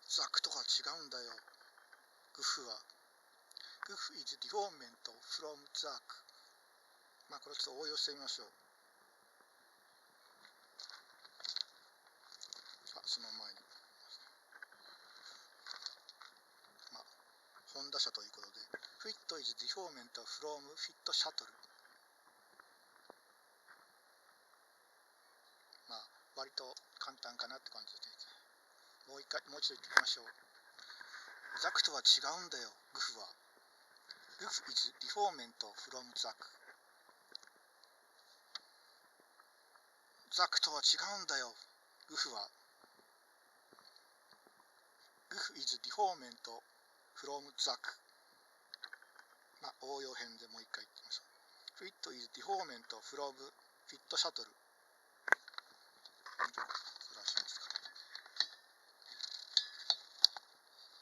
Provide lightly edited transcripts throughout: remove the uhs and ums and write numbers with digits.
ザクとは違うんだよ。グフは。グフ is deformment from ザク。これちょっと応用してみましょう。その前に。ホンダ車ということで、フィット is deformment from フィットシャトル。割と簡単かなって感じで、もう一度言ってみましょう。ザクとは違うんだよ、グフは。グフ is deformment from ザク。ザクとは違うんだよ、グフは。グフ is deformment from ザク。応用編でもう一回言ってみましょう。フィット is deformment from フィットシャトル。ずらしますか。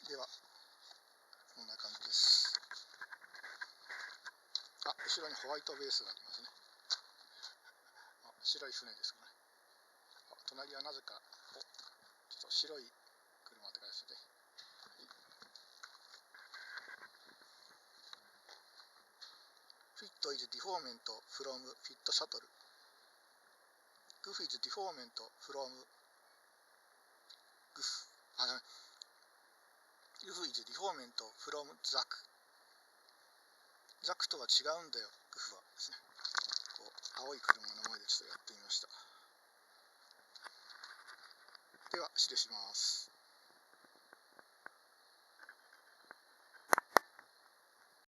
では、こんな感じです。後ろにホワイトベースがありますね。白い船ですかね。隣はなぜか、ちょっと白い車って感じですね。フィット is deformment from フィットシャトル。グフ is deformment from グフ。グフ is deformment from ザク。ザクとは違うんだよ、グフはですね。青い車の前でちょっとやってみました。では、失礼します。